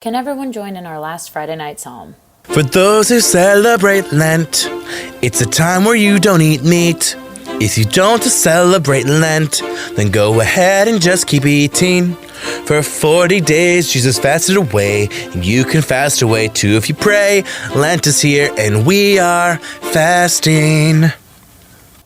Can everyone join in our last Friday night psalm? For those who celebrate Lent, it's a time where you don't eat meat. If you don't celebrate Lent, then go ahead and just keep eating. For 40 days, Jesus fasted away, and you can fast away too if you pray. Lent is here, and we are fasting.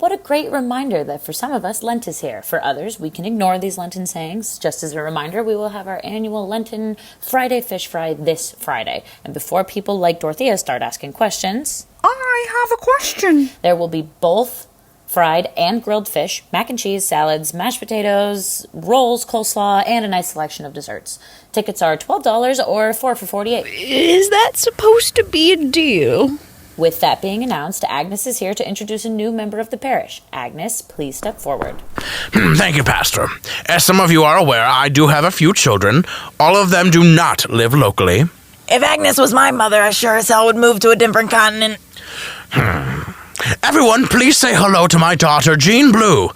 What a great reminder that for some of us, Lent is here. For others, we can ignore these Lenten sayings. Just as a reminder, we will have our annual Lenten Friday Fish Fry this Friday. And before people like Dorothea start asking questions, I have a question. There will be both fried and grilled fish, mac and cheese, salads, mashed potatoes, rolls, coleslaw, and a nice selection of desserts. Tickets are $12 or 4 for $48. Is that supposed to be a deal? With that being announced, Agnes is here to introduce a new member of the parish. Agnes, please step forward. Thank you, Pastor. As some of you are aware, I do have a few children. All of them do not live locally. If Agnes was my mother, I sure as hell would move to a different continent. Everyone, please say hello to my daughter, Jean Blue.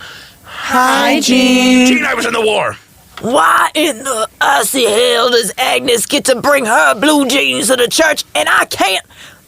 Hi, Jean. Jean, I was in the war. Why in the icy hell does Agnes get to bring her blue jeans to the church and I can't?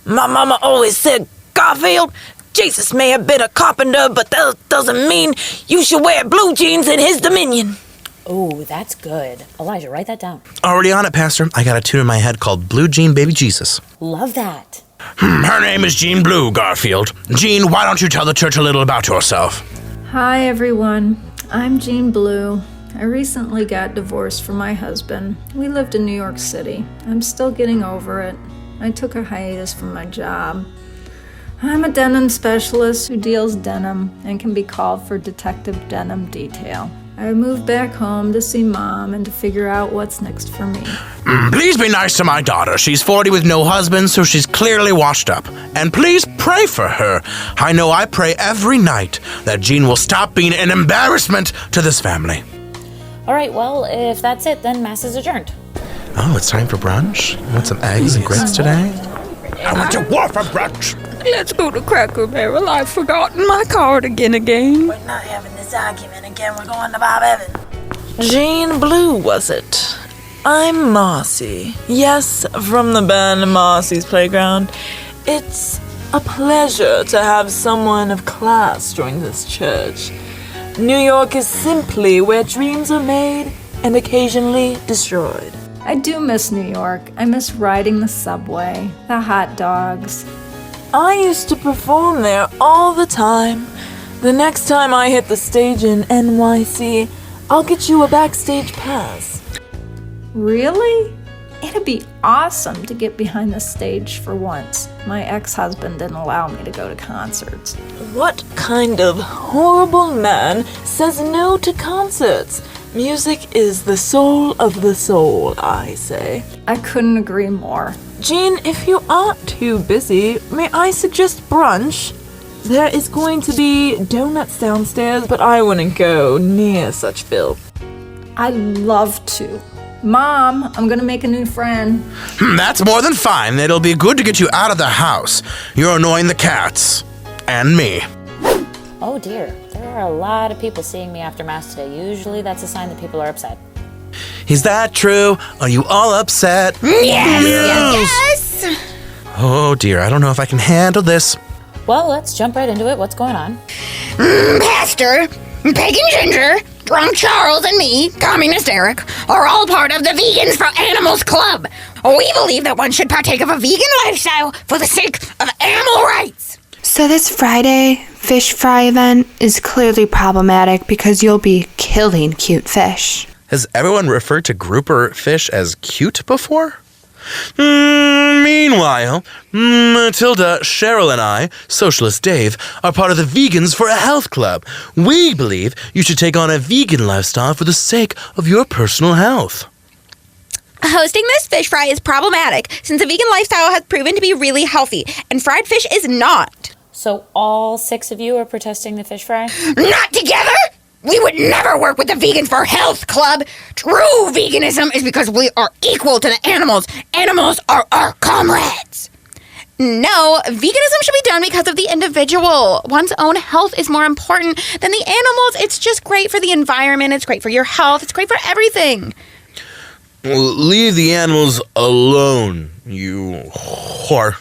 My mama always said, Garfield, Jesus may have been a carpenter, but that doesn't mean you should wear blue jeans in his dominion. Oh, that's good. Elijah, write that down. Already on it, Pastor. I got a tune in my head called Blue Jean Baby Jesus. Love that. Her name is Jean Blue, Garfield. Jean, why don't you tell the church a little about yourself? Hi, everyone. I'm Jean Blue. I recently got divorced from my husband. We lived in New York City. I'm still getting over it. I took a hiatus from my job. I'm a denim specialist who deals denim and can be called for detective denim detail. I moved back home to see Mom and to figure out what's next for me. Please be nice to my daughter. She's 40 with no husband, so she's clearly washed up. And please pray for her. I know I pray every night that Jean will stop being an embarrassment to this family. All right, well, if that's it, then Mass is adjourned. Oh, it's time for brunch? You want some eggs and grits today? I went to war for brunch. Let's go to Cracker Barrel. I've forgotten my card again. We're not having this argument again. We're going to Bob Evans. Jean Blue, was it? I'm Marcy. Yes, from the band Marcy's Playground. It's a pleasure to have someone of class join this church. New York is simply where dreams are made and occasionally destroyed. I do miss New York. I miss riding the subway, the hot dogs. I used to perform there all the time. The next time I hit the stage in NYC, I'll get you a backstage pass. Really? It'd be awesome to get behind the stage for once. My ex-husband didn't allow me to go to concerts. What kind of horrible man says no to concerts? Music is the soul of the soul, I say. I couldn't agree more. Jean, if you aren't too busy, may I suggest brunch? There is going to be donuts downstairs, but I wouldn't go near such filth. I'd love to. Mom, I'm gonna make a new friend. That's more than fine. It'll be good to get you out of the house. You're annoying the cats. And me. Oh dear, there are a lot of people seeing me after Mass today. Usually that's a sign that people are upset. Is that true? Are you all upset? Yes! Oh dear, I don't know if I can handle this. Well, let's jump right into it. What's going on? Pastor, Pagan Ginger, Drunk Charles, and me, Communist Eric, are all part of the Vegans for Animals Club. We believe that one should partake of a vegan lifestyle for the sake of animal rights. So this Friday fish fry event is clearly problematic because you'll be killing cute fish. Has everyone referred to grouper fish as cute before? Meanwhile, Matilda, Cheryl, and I, Socialist Dave, are part of the Vegans for a Health Club. We believe you should take on a vegan lifestyle for the sake of your personal health. Hosting this fish fry is problematic since a vegan lifestyle has proven to be really healthy, and fried fish is not. So all 6 of you are protesting the fish fry? Not together? We would never work with the Vegans for Health Club. True veganism is because we are equal to the animals. Animals are our comrades. No, veganism should be done because of the individual. One's own health is more important than the animals. It's just great for the environment. It's great for your health. It's great for everything. Leave the animals alone, you whore.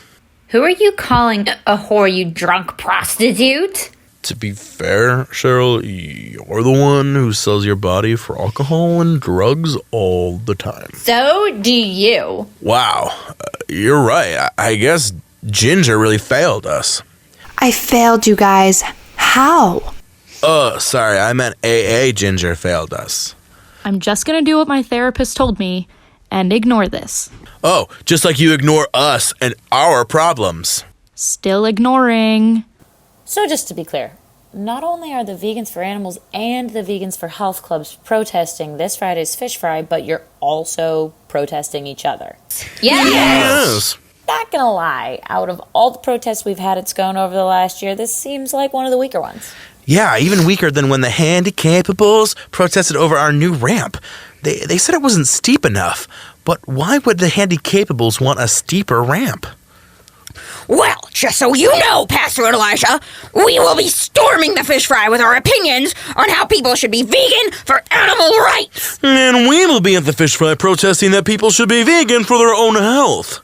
Who are you calling a whore, you drunk prostitute? To be fair, Cheryl, you're the one who sells your body for alcohol and drugs all the time. So do you. Wow, you're right. I guess Ginger really failed us. I failed you guys. How? Sorry, I meant AA Ginger failed us. I'm just gonna do what my therapist told me and ignore this. Oh, just like you ignore us and our problems. Still ignoring. So just to be clear, not only are the Vegans for Animals and the Vegans for Health clubs protesting this Friday's fish fry, but you're also protesting each other. Yes. Not gonna lie, out of all the protests we've had at SCONE over the last year, this seems like one of the weaker ones. Yeah, even weaker than when the handicapables protested over our new ramp. They said it wasn't steep enough, but why would the handicapables want a steeper ramp? Well, just so you know, Pastor Elijah, we will be storming the fish fry with our opinions on how people should be vegan for animal rights. And we will be at the fish fry protesting that people should be vegan for their own health.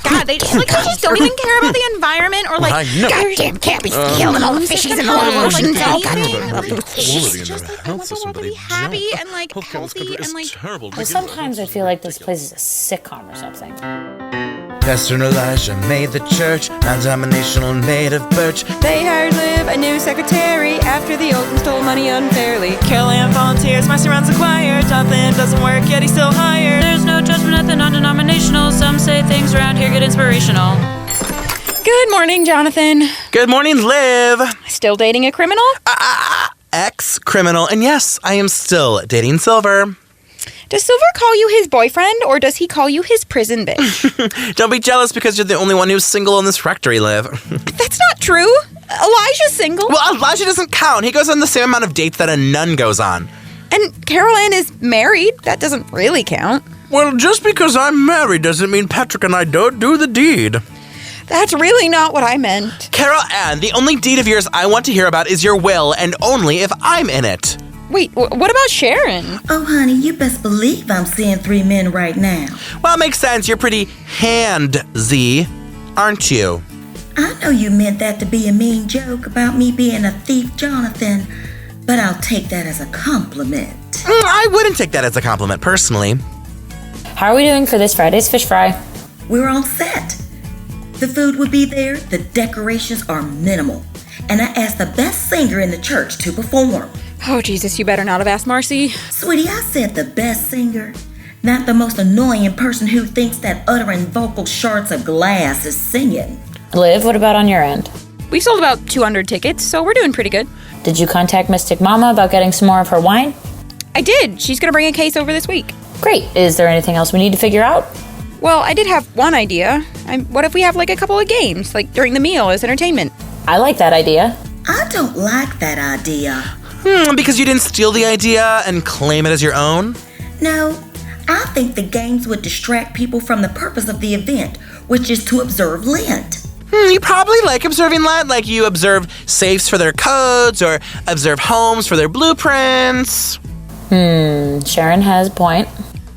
God, they just don't even care about the environment or I know. Goddamn cabbies killing all the fishies in the oceans. I Quality want in the world to be happy and healthy and terrible. Well, sometimes I feel like this place is a sitcom or something. Pastor Elijah made the church non-denominational and made of birch. They hired Liv, a new secretary, after the old one stole money unfairly. Carol Ann volunteers, Marcy runs the choir. Jonathan doesn't work, yet he's still hired. There's no judgment at the non-denominational. Some say things around here get inspirational. Good morning, Jonathan. Good morning, Liv. Still dating a criminal? Ex-criminal, and yes, I am still dating Silver. Does Silver call you his boyfriend, or does he call you his prison bitch? Don't be jealous because you're the only one who's single in this rectory, Liv. That's not true. Elijah's single. Well, Elijah doesn't count. He goes on the same amount of dates that a nun goes on. And Carol Ann is married. That doesn't really count. Well, just because I'm married doesn't mean Patrick and I don't do the deed. That's really not what I meant. Carol Ann, the only deed of yours I want to hear about is your will, and only if I'm in it. Wait, what about Sharon? Oh, honey, you best believe I'm seeing 3 men right now. Well, it makes sense. You're pretty handsy, aren't you? I know you meant that to be a mean joke about me being a thief, Jonathan, but I'll take that as a compliment. I wouldn't take that as a compliment, personally. How are we doing for this Friday's fish fry? We're all set. The food would be there, the decorations are minimal, and I asked the best singer in the church to perform. Oh, Jesus, you better not have asked Marcy. Sweetie, I said the best singer, not the most annoying person who thinks that uttering vocal shards of glass is singing. Liv, what about on your end? We've sold about 200 tickets, so we're doing pretty good. Did you contact Mystic Mama about getting some more of her wine? I did. She's going to bring a case over this week. Great. Is there anything else we need to figure out? Well, I did have one idea. What if we have like a couple of games, like during the meal as entertainment? I like that idea. I don't like that idea. Because you didn't steal the idea and claim it as your own? No, I think the games would distract people from the purpose of the event, which is to observe Lent. You probably like observing Lent, like you observe safes for their codes or observe homes for their blueprints. Sharon has a point.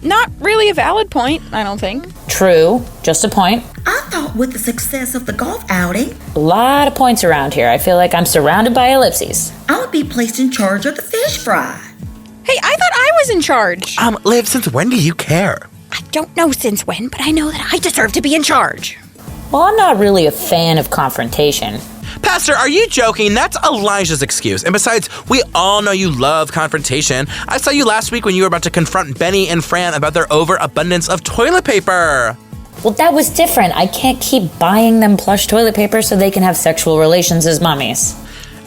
Not really a valid point, I don't think. True, just a point. I thought with the success of the golf outing, A lot of points around here. I feel like I'm surrounded by ellipses. I would be placed in charge of the fish fry. Hey, I thought I was in charge. Liv, since when do you care? I don't know since when, but I know that I deserve to be in charge. Well, I'm not really a fan of confrontation. Pastor, are you joking? That's Elijah's excuse. And besides, we all know you love confrontation. I saw you last week when you were about to confront Benny and Fran about their overabundance of toilet paper. Well, that was different. I can't keep buying them plush toilet paper so they can have sexual relations as mummies.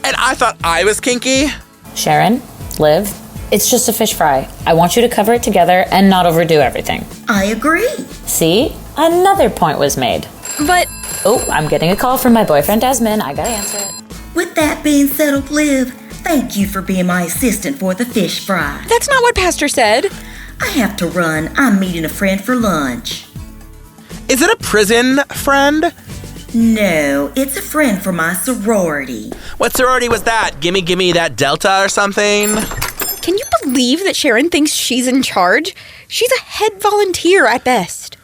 And I thought I was kinky. Sharon, Liv, it's just a fish fry. I want you to cover it together and not overdo everything. I agree. See? Another point was made. But Oh, I'm getting a call from my boyfriend Desmond. I gotta answer it. With that being settled, Liv, thank you for being my assistant for the fish fry. that's not what Pastor said. I have to run. I'm meeting a friend for lunch. Is it a prison friend? No, it's a friend from my sorority. What sorority was that? Gimme that Delta or something? Can you believe that Sharon thinks she's in charge? She's a head volunteer at best.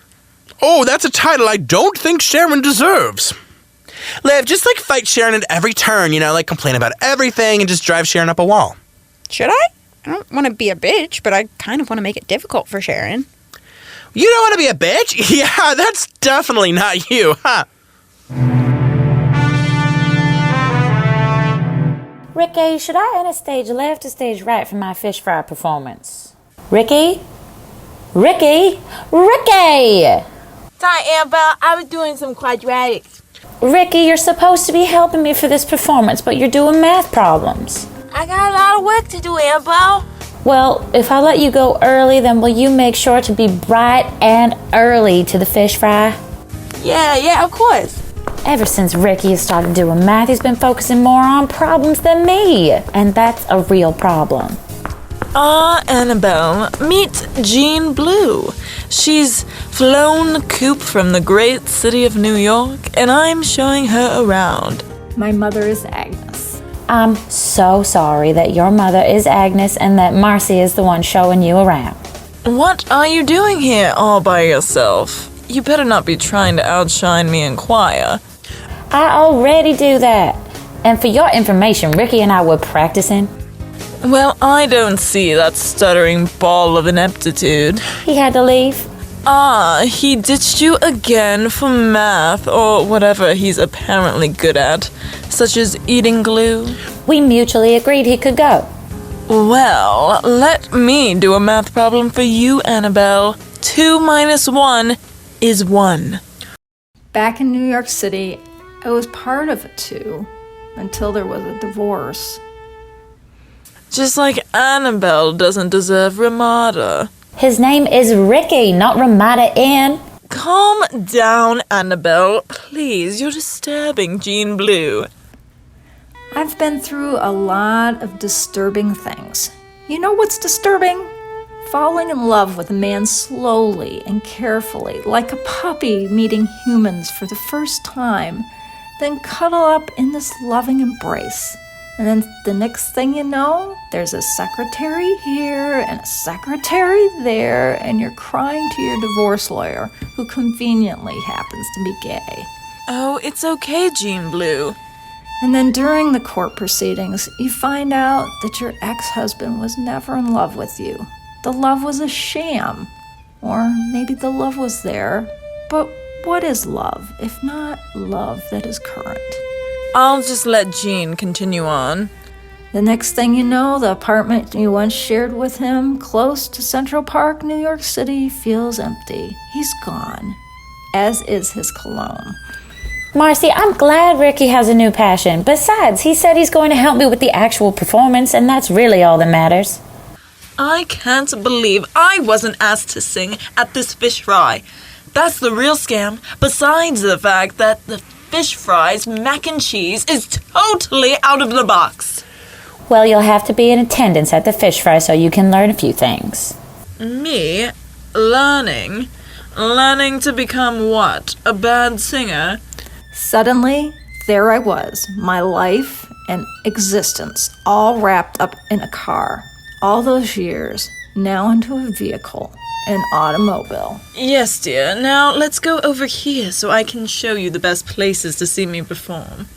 Oh, that's a title I don't think Sharon deserves. Liv, just fight Sharon at every turn, complain about everything and just drive Sharon up a wall. Should I? I don't want to be a bitch, but I kind of want to make it difficult for Sharon. You don't want to be a bitch? Yeah, that's definitely not you, huh? Ricky, should I enter stage left or stage right for my fish fry performance? Ricky? Ricky? Ricky! Sorry, Annabelle, I was doing some quadratics. Ricky, you're supposed to be helping me for this performance, but you're doing math problems. I got a lot of work to do, Annabelle. Well, if I let you go early, then will you make sure to be bright and early to the fish fry? Yeah, of course. Ever since Ricky has started doing math, he's been focusing more on problems than me. And that's a real problem. Annabelle, meet Jean Blue. She's flown coop from the great city of New York, and I'm showing her around. My mother is Agnes. I'm so sorry that your mother is Agnes and that Marcy is the one showing you around. What are you doing here all by yourself? You better not be trying to outshine me in choir. I already do that. And for your information, Ricky and I were practicing. Well, I don't see that stuttering ball of ineptitude. He had to leave. He ditched you again for math or whatever he's apparently good at, such as eating glue. We mutually agreed he could go. Well, let me do a math problem for you, Annabelle. 2 minus 1 is 1. Back in New York City, I was part of it too, until there was a divorce. Just like Annabelle doesn't deserve Ramada. His name is Ricky, not Ramada Ann. Calm down, Annabelle. Please, you're disturbing Jean Blue. I've been through a lot of disturbing things. You know what's disturbing? Falling in love with a man slowly and carefully, like a puppy meeting humans for the first time, then cuddle up in this loving embrace. And then the next thing you know, there's a secretary here and a secretary there, and you're crying to your divorce lawyer, who conveniently happens to be gay. Oh, it's okay, Jean Blue. And then during the court proceedings, you find out that your ex-husband was never in love with you. The love was a sham. Or maybe the love was there. But what is love, if not love that is current? I'll just let Jean continue on. The next thing you know, the apartment you once shared with him, close to Central Park, New York City, feels empty. He's gone, as is his cologne. Marcy, I'm glad Ricky has a new passion. Besides, he said he's going to help me with the actual performance, and that's really all that matters. I can't believe I wasn't asked to sing at this fish fry. That's the real scam, besides the fact that the fish fry's mac and cheese is totally out of the box. Well, you'll have to be in attendance at the fish fry so you can learn a few things. Me? Learning? Learning to become what? A bad singer? Suddenly, there I was, my life and existence all wrapped up in a car. All those years, now into a vehicle, an automobile. Yes, dear. Now let's go over here so I can show you the best places to see me perform.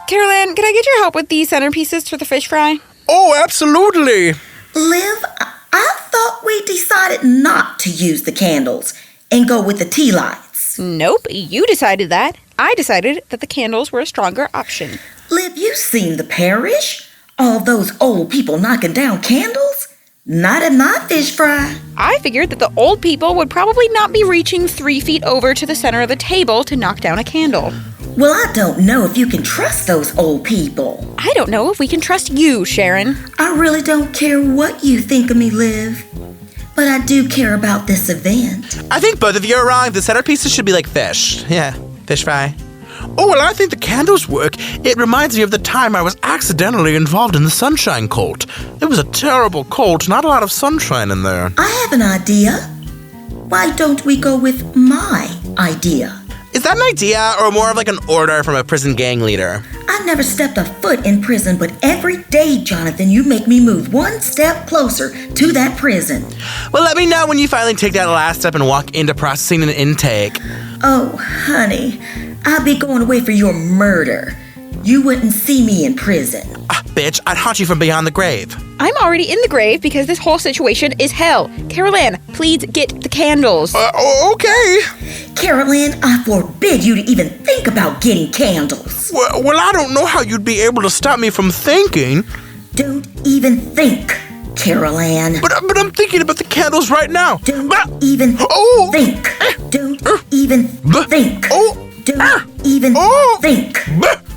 Carol Ann, could I get your help with these centerpieces for the fish fry? Oh, absolutely. Liv, I thought we decided not to use the candles and go with the tea lights. Nope, you decided that. I decided that the candles were a stronger option. Liv, you seen the parish? All those old people knocking down candles? Not at my fish fry. I figured that the old people would probably not be reaching 3 feet over to the center of the table to knock down a candle. Well, I don't know if you can trust those old people. I don't know if we can trust you, Sharon. I really don't care what you think of me, Liv. But I do care about this event. I think both of you are wrong. The centerpieces should be like fish. Yeah, fish fry. Oh, well, I think the candles work. It reminds me of the time I was accidentally involved in the sunshine cult. It was a terrible cult, not a lot of sunshine in there. I have an idea. Why don't we go with my idea? Is that an idea or more of like an order from a prison gang leader? I never stepped a foot in prison, but every day, Jonathan, you make me move one step closer to that prison. Well, let me know when you finally take that last step and walk into processing and intake. Oh, honey, I'll be going away for your murder. You wouldn't see me in prison. Bitch, I'd haunt you from beyond the grave. I'm already in the grave because this whole situation is hell. Carol Ann, please get the candles. Okay. Carol Ann, I forbid you to even think about getting candles. Well, I don't know how you'd be able to stop me from thinking. Don't even think, Carol Ann. But I'm thinking about the candles right now. Don't even think. Don't even think. Don't even think.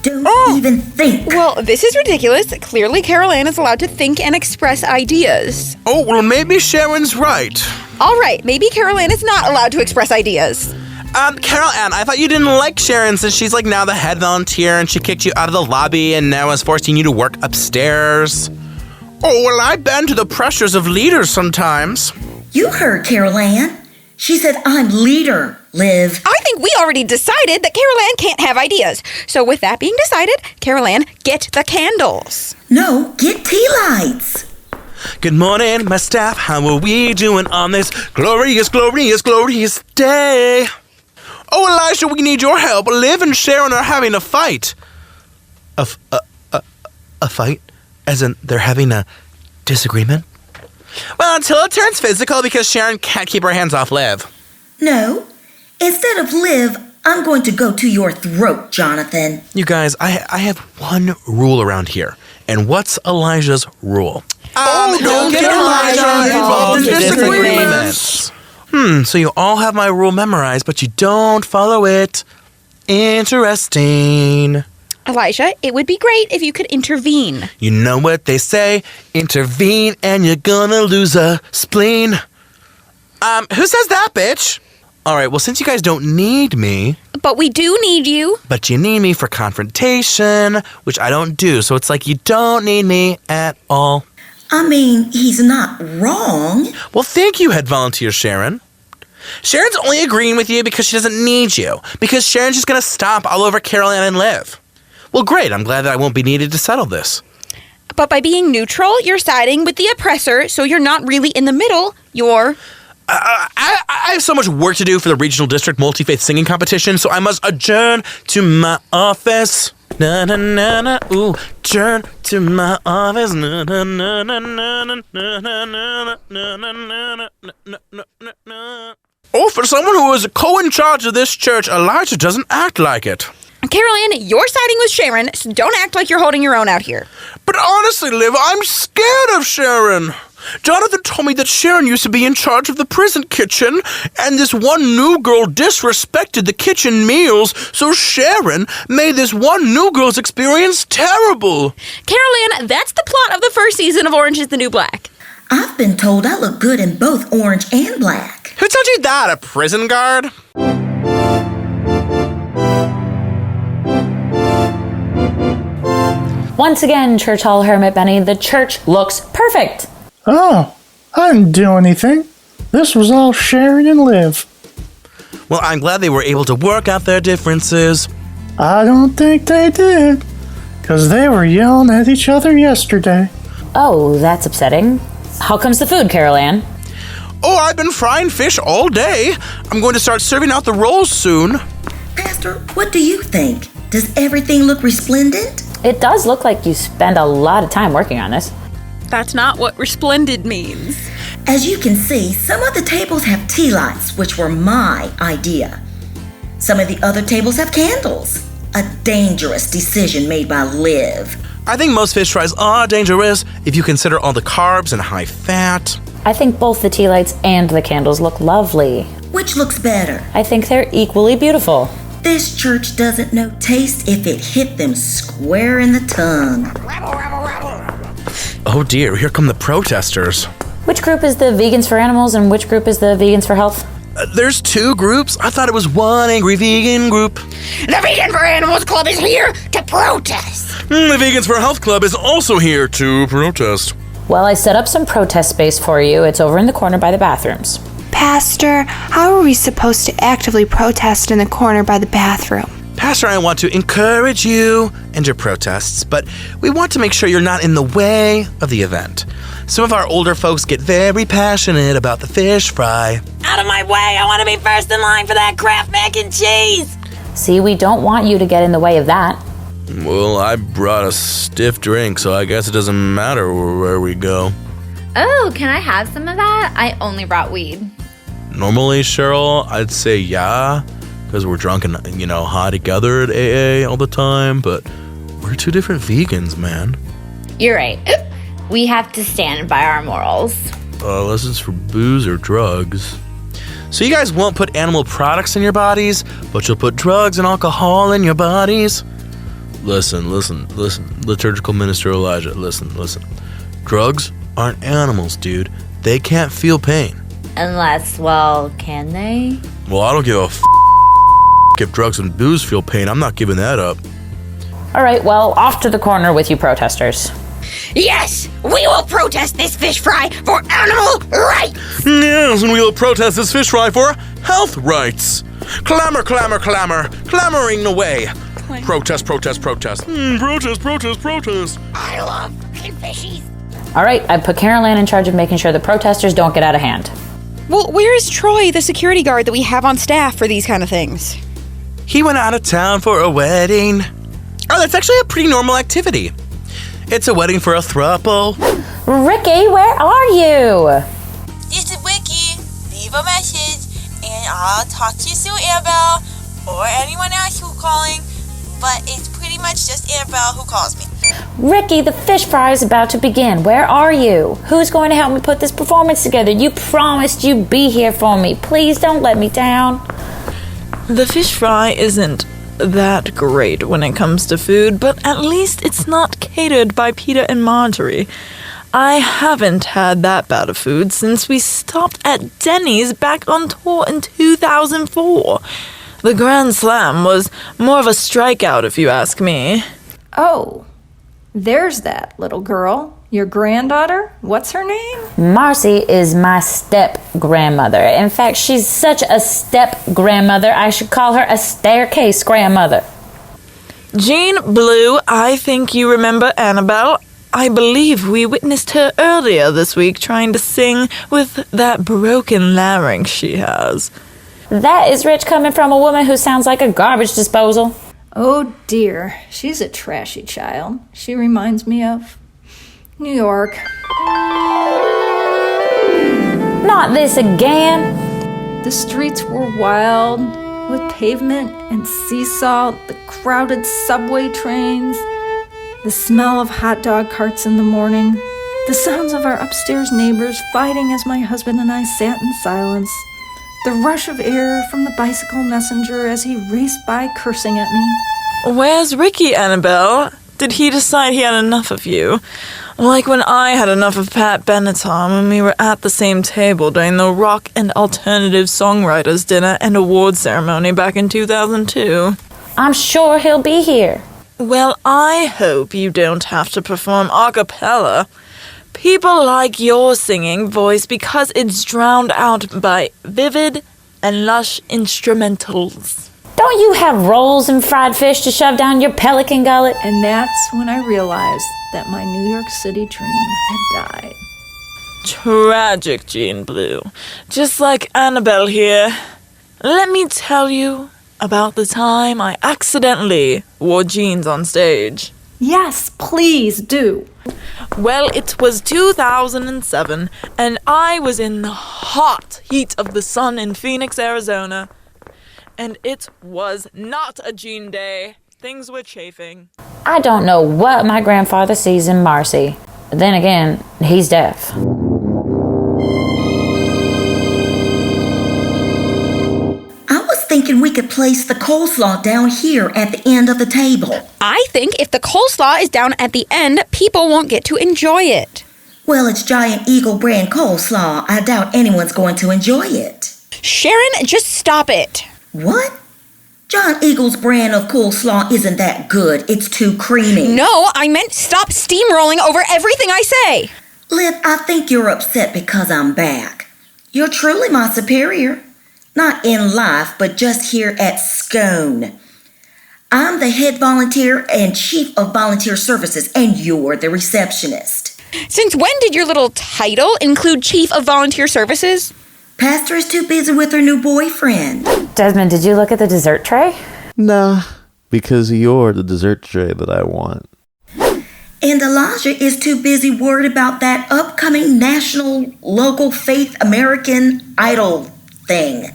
Don't even think. Well, this is ridiculous. Clearly, Carol Ann is allowed to think and express ideas. Oh, well, maybe Sharon's right. All right, maybe Carol Ann is not allowed to express ideas. Carol Ann, I thought you didn't like Sharon since she's like now the head volunteer and she kicked you out of the lobby and now is forcing you to work upstairs. Oh, well, I bend to the pressures of leaders sometimes. You heard Carol Ann. She said I'm leader, Liv. I think we already decided that Carol Ann can't have ideas. So with that being decided, Carol Ann, get the candles. No, get tea lights. Good morning, my staff. How are we doing on this glorious, glorious, glorious day? Oh, Elijah, we need your help. Liv and Sharon are having a fight. A fight? As in, they're having a disagreement? Well, until it turns physical because Sharon can't keep her hands off Liv. No. Instead of Liv, I'm going to go to your throat, Jonathan. You guys, I have one rule around here. And what's Elijah's rule? Don't get Elijah involved in disagreements. So you all have my rule memorized, but you don't follow it. Interesting. Elijah, it would be great if you could intervene. You know what they say, intervene and you're gonna lose a spleen. Who says that, bitch? All right, well, since you guys don't need me... But we do need you. But you need me for confrontation, which I don't do, so it's like you don't need me at all. I mean, he's not wrong. Well, thank you, head volunteer Sharon. Sharon's only agreeing with you because she doesn't need you, because Sharon's just gonna stomp all over Carol Ann and Liv. Well, great, I'm glad that I won't be needed to settle this. But by being neutral, you're siding with the oppressor, so you're not really in the middle, you're... I have so much work to do for the regional district multi-faith singing competition, so I must adjourn to my office. Na na na na, ooh, adjourn to my office. Na na na na na na na na na na na na na. Oh, for someone who is co-in charge of this church, Elijah doesn't act like it. Carol Ann, you're siding with Sharon, so don't act like you're holding your own out here. But honestly, Liv, I'm scared of Sharon. Jonathan told me that Sharon used to be in charge of the prison kitchen, and this one new girl disrespected the kitchen meals, so Sharon made this one new girl's experience terrible. Carol Ann, that's the plot of the first season of Orange is the New Black. I've been told I look good in both orange and black. Who told you that, a prison guard? Once again, Church Hall Hermit Benny, the church looks perfect. Oh, I didn't do anything. This was all Sharon and Liv. Well, I'm glad they were able to work out their differences. I don't think they did, because they were yelling at each other yesterday. Oh, that's upsetting. How comes the food, Carol Ann? Oh, I've been frying fish all day. I'm going to start serving out the rolls soon. Pastor, what do you think? Does everything look resplendent? It does look like you spend a lot of time working on this. That's not what resplendent means. As you can see, some of the tables have tea lights, which were my idea. Some of the other tables have candles. A dangerous decision made by Liv. I think most fish fries are dangerous if you consider all the carbs and high fat. I think both the tea lights and the candles look lovely. Which looks better? I think they're equally beautiful. This church doesn't know taste if it hit them square in the tongue. Oh dear, here come the protesters. Which group is the Vegans for Animals and which group is the Vegans for Health? There's two groups? I thought it was one angry vegan group. The Vegan for Animals Club is here to protest. The Vegans for Health Club is also here to protest. Well, I set up some protest space for you. It's over in the corner by the bathrooms. Pastor, how are we supposed to actively protest in the corner by the bathroom? Pastor and I want to encourage you and your protests, but we want to make sure you're not in the way of the event. Some of our older folks get very passionate about the fish fry. Out of my way! I want to be first in line for that Kraft mac and cheese! See, we don't want you to get in the way of that. Well, I brought a stiff drink, so I guess it doesn't matter where we go. Oh, can I have some of that? I only brought weed. Normally, Cheryl, I'd say yeah, because we're drunk and, high together at AA all the time, but we're two different vegans, man. You're right. We have to stand by our morals. Unless it's for booze or drugs. So you guys won't put animal products in your bodies, but you'll put drugs and alcohol in your bodies? Listen, Liturgical Minister Elijah, listen. Drugs aren't animals, dude. They can't feel pain. Unless, well, can they? Well, I don't give a if drugs and booze feel pain. I'm not giving that up. All right, well, off to the corner with you protesters. Yes, we will protest this fish fry for animal rights. Yes, and we will protest this fish fry for health rights. Clamor, clamoring away. Protest. Protest. I love fishies. All right, I put Carol Ann in charge of making sure the protesters don't get out of hand. Well, where is Troy, the security guard that we have on staff for these kind of things? He went out of town for a wedding. Oh, that's actually a pretty normal activity. It's a wedding for a throuple. Ricky, where are you? This is Wiki. Leave a message, and I'll talk to you soon, Annabelle, or anyone else who's calling. But it's pretty much just Annabelle who calls me. Ricky, the fish fry is about to begin. Where are you? Who's going to help me put this performance together? You promised you'd be here for me. Please don't let me down. The fish fry isn't that great when it comes to food, but at least it's not catered by Peter and Marjorie. I haven't had that bad of food since we stopped at Denny's back on tour in 2004. The Grand Slam was more of a strikeout, if you ask me. Oh, there's that little girl. Your granddaughter? What's her name? Marcy is my step-grandmother. In fact, she's such a step-grandmother, I should call her a staircase grandmother. Jean Blue, I think you remember Annabelle. I believe we witnessed her earlier this week trying to sing with that broken larynx she has. That is rich coming from a woman who sounds like a garbage disposal. Oh dear, she's a trashy child. She reminds me of New York. Not this again. The streets were wild, with pavement and seesaw, the crowded subway trains, the smell of hot dog carts in the morning, the sounds of our upstairs neighbors fighting as my husband and I sat in silence, the rush of air from the bicycle messenger as he raced by cursing at me. Where's Ricky, Annabelle? Did he decide he had enough of you? Like when I had enough of Pat Benatar when we were at the same table during the Rock and Alternative Songwriters Dinner and Award Ceremony back in 2002. I'm sure he'll be here. Well, I hope you don't have to perform a cappella. People like your singing voice because it's drowned out by vivid and lush instrumentals. Don't you have rolls and fried fish to shove down your pelican gullet? And that's when I realized that my New York City dream had died. Tragic, Jean Blue. Just like Annabelle here. Let me tell you about the time I accidentally wore jeans on stage. Yes, please do. Well, it was 2007, and I was in the hot heat of the sun in Phoenix, Arizona. And it was not a jean day. Things were chafing. I don't know what my grandfather sees in Marcy. Then again, he's deaf. I was thinking we could place the coleslaw down here at the end of the table. I think if the coleslaw is down at the end, people won't get to enjoy it. Well, it's Giant Eagle brand coleslaw. I doubt anyone's going to enjoy it. Sharon, just stop it. What? Giant Eagle's brand of coleslaw isn't that good. It's too creamy. No, I meant stop steamrolling over everything I say. Liv, I think you're upset because I'm back. You're truly my superior. Not in life, but just here at SCONE. I'm the head volunteer and chief of volunteer services, and you're the receptionist. Since when did your little title include chief of volunteer services? Pastor is too busy with her new boyfriend. Desmond, did you look at the dessert tray? Nah, because you're the dessert tray that I want. And Elijah is too busy worried about that upcoming national local faith American Idol thing.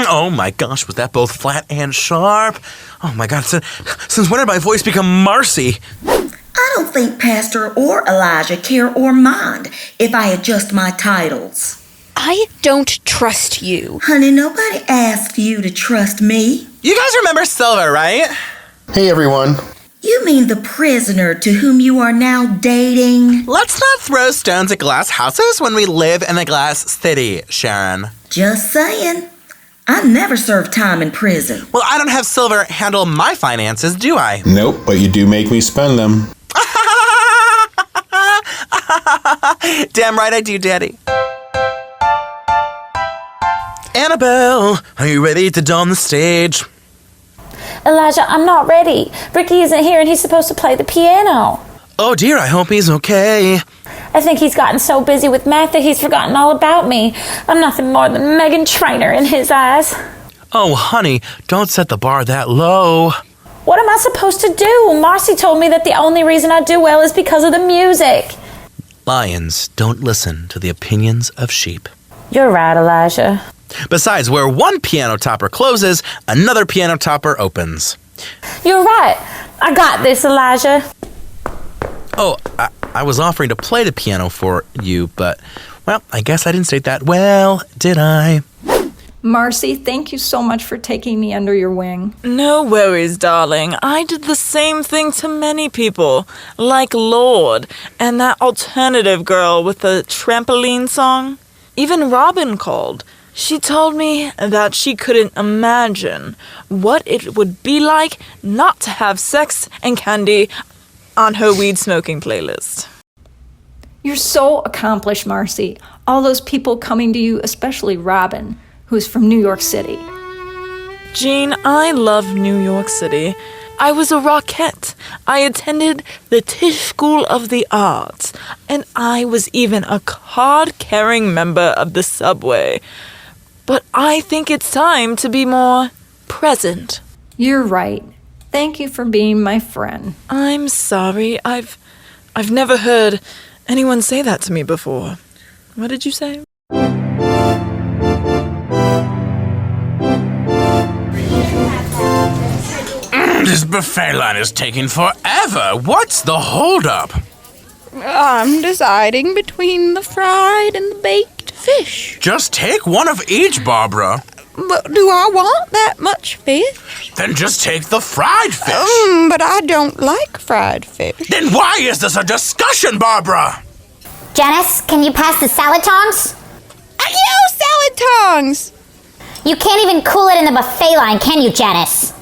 Oh my gosh, was that both flat and sharp? Oh my god, since when did my voice become Marcy? I don't think Pastor or Elijah care or mind if I adjust my titles. I don't trust you. Honey, nobody asked you to trust me. You guys remember Silver, right? Hey everyone. You mean the prisoner to whom you are now dating? Let's not throw stones at glass houses when we live in a glass city, Sharon. Just saying. I never served time in prison. Well, I don't have Silver handle my finances, do I? Nope, but you do make me spend them. Damn right I do, Daddy. Annabelle, are you ready to don the stage? Elijah, I'm not ready. Ricky isn't here and he's supposed to play the piano. Oh dear, I hope he's okay. I think he's gotten so busy with math that he's forgotten all about me. I'm nothing more than Megan Trainor in his eyes. Oh, honey, don't set the bar that low. What am I supposed to do? Marcy told me that the only reason I do well is because of the music. Lions don't listen to the opinions of sheep. You're right, Elijah. Besides, where one piano topper closes, another piano topper opens. You're right. I got this, Elijah. Oh, I was offering to play the piano for you, but, well, I guess I didn't state that well, did I? Marcy, thank you so much for taking me under your wing. No worries, darling. I did the same thing to many people, like Lord and that alternative girl with the trampoline song. Even Robin called. She told me that she couldn't imagine what it would be like not to have sex and candy on her weed smoking playlist. You're so accomplished, Marcy. All those people coming to you, especially Robin, who's from New York City. Jean, I love New York City. I was a Rockette. I attended the Tisch School of the Arts, and I was even a card-carrying member of the subway. But I think it's time to be more present. You're right. Thank you for being my friend. I'm sorry. I've never heard anyone say that to me before. What did you say? This buffet line is taking forever. What's the holdup? I'm deciding between the fried and the baked fish. Just take one of each, Barbara. But do I want that much fish? Then just take the fried fish. But I don't like fried fish. Then why is this a discussion, Barbara? Janice, can you pass the salad tongs? I use salad tongs! You can't even cool it in the buffet line, can you, Janice?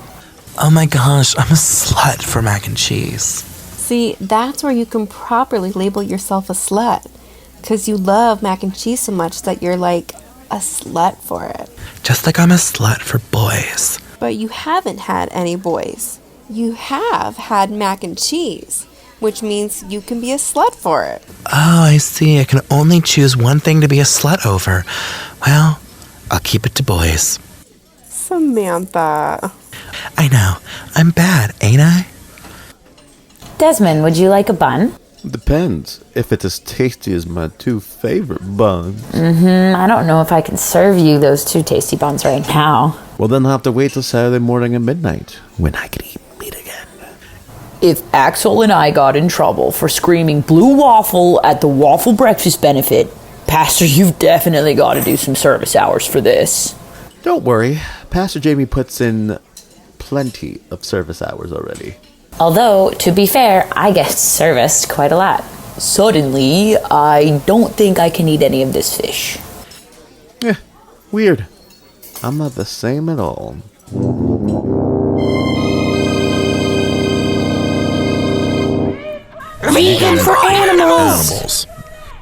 Oh my gosh, I'm a slut for mac and cheese. See, that's where you can properly label yourself a slut. Because you love mac and cheese so much that you're like a slut for it. Just like I'm a slut for boys. But you haven't had any boys. You have had mac and cheese, which means you can be a slut for it. Oh, I see. I can only choose one thing to be a slut over. Well, I'll keep it to boys. Samantha. I know. I'm bad, ain't I? Desmond, would you like a bun? Depends. If it's as tasty as my two favorite buns. I don't know if I can serve you those two tasty buns right now. Well, then I'll have to wait till Saturday morning at midnight, when I can eat meat again. If Axel and I got in trouble for screaming blue waffle at the waffle breakfast benefit, Pastor, you've definitely got to do some service hours for this. Don't worry. Pastor Jamie puts in plenty of service hours already. Although, to be fair, I get serviced quite a lot. Suddenly, I don't think I can eat any of this fish. Weird. I'm not the same at all. Vegan for animals!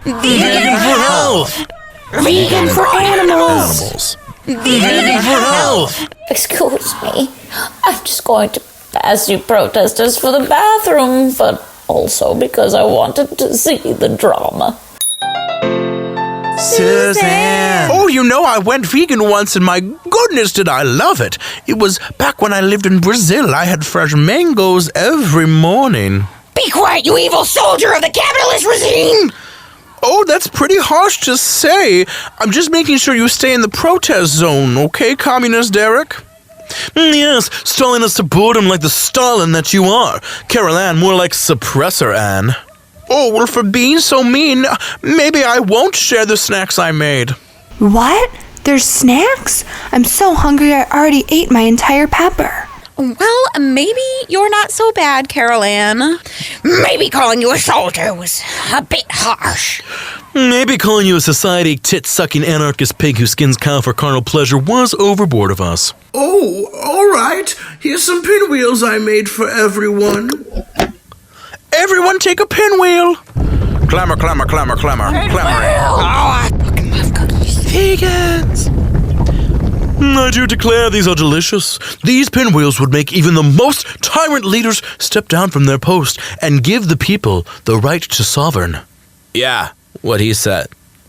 Vegan for health! Vegan for animals! Vegan for health. Excuse me. I'm just going to pass you protesters for the bathroom, but also because I wanted to see the drama. Suzanne! Oh, you know, I went vegan once, and my goodness, did I love it. It was back when I lived in Brazil. I had fresh mangoes every morning. Be quiet, you evil soldier of the capitalist regime! Oh, that's pretty harsh to say. I'm just making sure you stay in the protest zone, okay, Communist Derek? Yes, stalling us to boredom like the Stalin that you are. Carol Ann, more like Suppressor Ann. Oh, well, for being so mean, maybe I won't share the snacks I made. What? There's snacks? I'm so hungry I already ate my entire pepper. Well, maybe you're not so bad, Carol Ann. Maybe calling you a soldier was a bit harsh. Maybe calling you a society tit-sucking anarchist pig who skins cow for carnal pleasure was overboard of us. Oh, all right. Here's some pinwheels I made for everyone. Everyone take a pinwheel. Clamor, clamor, clamor, clamor, clamoring. Oh, I fucking love cookies. Vegans. I do declare these are delicious. These pinwheels would make even the most tyrant leaders step down from their post and give the people the right to sovereign. Yeah, what he said.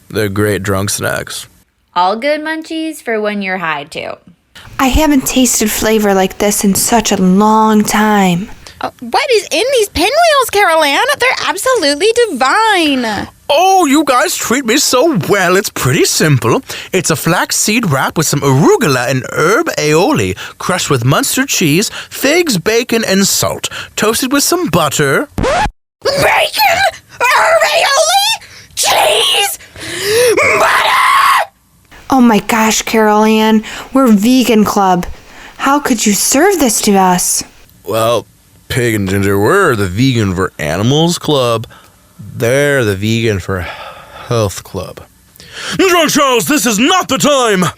They're great drunk snacks. All good munchies for when you're high, too. I haven't tasted flavor like this in such a long time. What is in these pinwheels, Carol Ann? They're absolutely divine. Oh, you guys treat me so well. It's pretty simple. It's a flaxseed wrap with some arugula and herb aioli, crushed with Munster cheese, figs, bacon, and salt, toasted with some butter. Bacon? Herb aioli? Cheese? Butter? Oh my gosh, Carol Ann, we're Vegan Club. How could you serve this to us? Well, Pig and Ginger, we're the Vegan for Animals Club. They're the Vegan for Health Club. Drunk Charles, this is not the time! How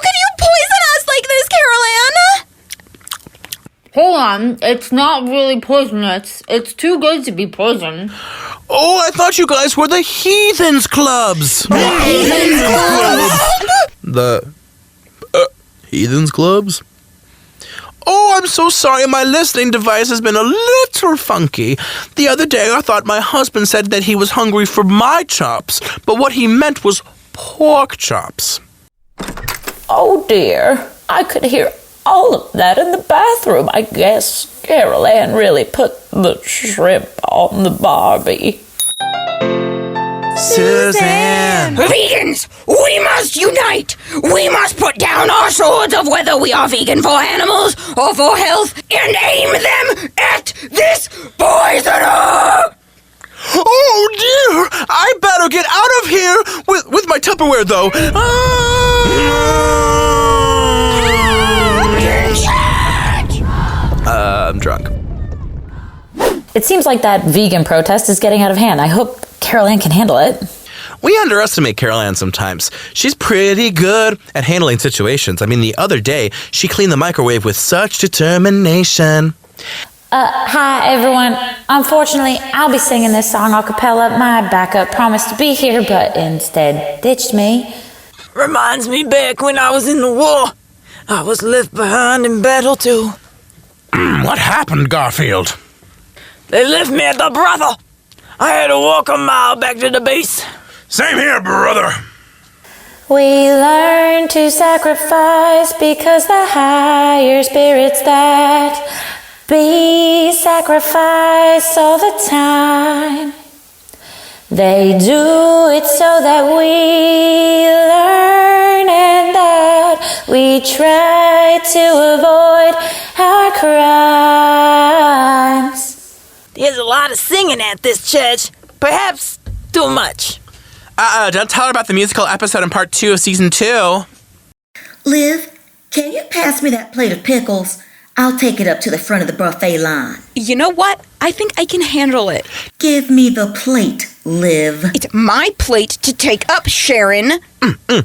could you poison us like this, Carol Ann? Hold on, it's not really poisonous. It's too good to be poison. Oh, I thought you guys were the Heathens Clubs! The Heathens Clubs? The Heathens Clubs? Oh, I'm so sorry. My listening device has been a little funky. The other day, I thought my husband said that he was hungry for my chops, but what he meant was pork chops. Oh dear, I could hear all of that in the bathroom. I guess Carol Ann really put the shrimp on the Barbie. Suzanne! Vegans, we must unite! We must put down our swords of whether we are vegan for animals or for health and aim them at this poisoner! Oh dear! I better get out of here with my Tupperware, though. I'm drunk. It seems like that vegan protest is getting out of hand. I hope Carol Ann can handle it. We underestimate Carol Ann sometimes. She's pretty good at handling situations. I mean, the other day, she cleaned the microwave with such determination. Hi, everyone. Unfortunately, I'll be singing this song a cappella. My backup promised to be here, but instead ditched me. Reminds me back when I was in the war. I was left behind in battle, too. What happened, Garfield? They left me at the brothel. I had to walk a mile back to the base. Same here, brother. We learn to sacrifice because the higher spirits that be sacrificed all the time. They do it so that we learn and that we try to avoid our crimes. There's a lot of singing at this church. Perhaps too much. Don't tell her about the musical episode in part 2 of season 2. Liv, can you pass me that plate of pickles? I'll take it up to the front of the buffet line. You know what? I think I can handle it. Give me the plate, Liv. It's my plate to take up, Sharon. Give me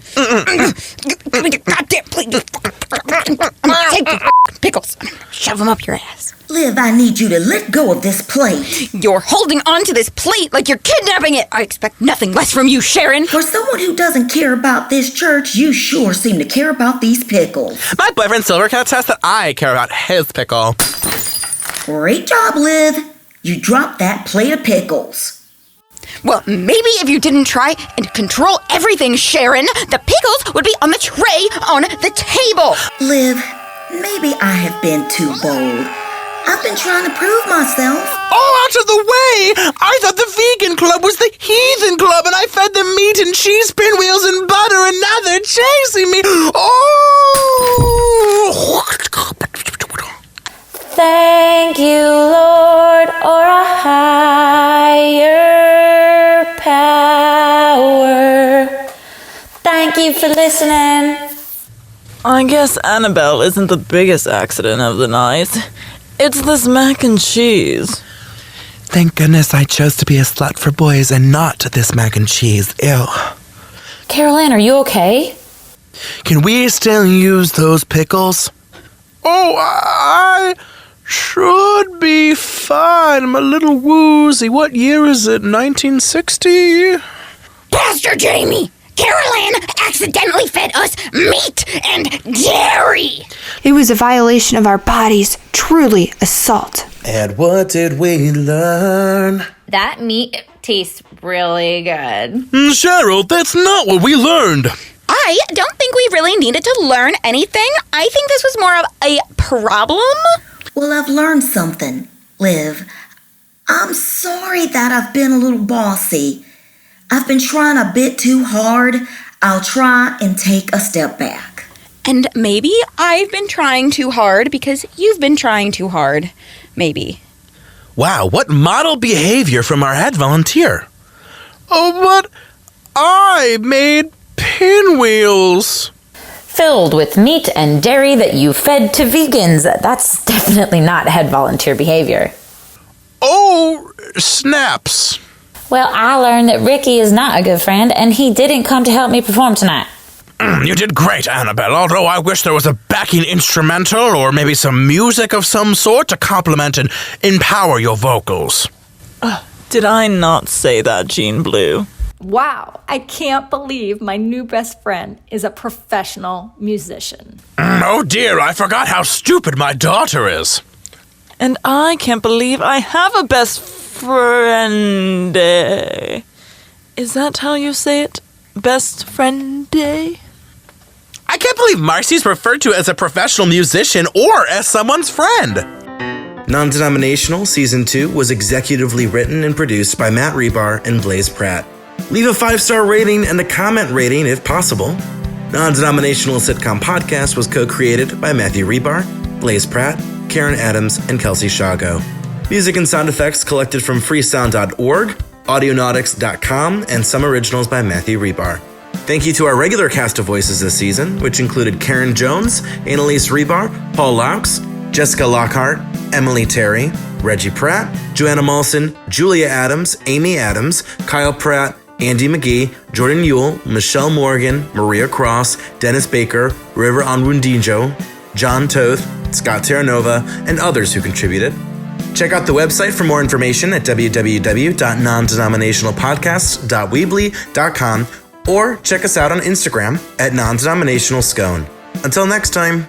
the goddamn plate. Take the pickles. Shove them up your ass. Liv, Liv, I need you to let go of this plate. You're holding on to this plate like you're kidnapping it. I expect nothing less from you, Sharon. For someone who doesn't care about this church, you sure seem to care about these pickles. My boyfriend Silver can attest that I care about his pickle. Great job, Liv. You dropped that plate of pickles. Well, maybe if you didn't try and control everything, Sharon, the pickles would be on the tray on the table. Liv, maybe I have been too bold. I've been trying to prove myself. Oh, out of the way! I thought the vegan club was the heathen club, and I fed them meat and cheese, pinwheels, and butter, and now they're chasing me. Oh! Thank you, Lord, or a higher power. Thank you for listening. I guess Annabelle isn't the biggest accident of the night. It's this mac and cheese. Thank goodness I chose to be a slut for boys and not this mac and cheese. Ew. Carol Ann, are you okay? Can we still use those pickles? Oh, I should be fine. I'm a little woozy. What year is it? 1960? Pastor Jamie! Carol Ann accidentally fed us meat and dairy! It was a violation of our bodies, truly assault. And what did we learn? That meat tastes really good. Cheryl, that's not what we learned. I don't think we really needed to learn anything. I think this was more of a problem. Well, I've learned something, Liv. I'm sorry that I've been a little bossy. I've been trying a bit too hard. I'll try and take a step back. And maybe I've been trying too hard because you've been trying too hard. Maybe. Wow, what model behavior from our head volunteer. Oh, but I made pinwheels. Filled with meat and dairy that you fed to vegans. That's definitely not head volunteer behavior. Oh, snaps. Well, I learned that Ricky is not a good friend, and he didn't come to help me perform tonight. You did great, Annabelle, although I wish there was a backing instrumental or maybe some music of some sort to complement and empower your vocals. Did I not say that, Jean Blue? Wow, I can't believe my new best friend is a professional musician. Oh dear, I forgot how stupid my daughter is. And I can't believe I have a best friend. Is that how you say it? Best friend day? I can't believe Marcy's referred to as a professional musician or as someone's friend. Non-Denominational Season 2 was executively written and produced by Matt Rebar and Blaze Pratt. Leave a 5-star rating and a comment rating if possible. Non-Denominational Sitcom Podcast was co-created by Matthew Rebar, Blaze Pratt, Karen Adams, and Kelsey Shago. Music and sound effects collected from freesound.org, audionautics.com, and some originals by Matthew Rebar. Thank you to our regular cast of voices this season, which included Karen Jones, Annalise Rebar, Paul Laux, Jessica Lockhart, Emily Terry, Reggie Pratt, Joanna Malson, Julia Adams, Amy Adams, Kyle Pratt, Andy McGee, Jordan Yule, Michelle Morgan, Maria Cross, Dennis Baker, River Onwundinjo, John Toth, Scott Terranova, and others who contributed. Check out the website for more information at www.nondenominationalpodcasts.weebly.com or check us out on Instagram at nondenominationalscone. Until next time.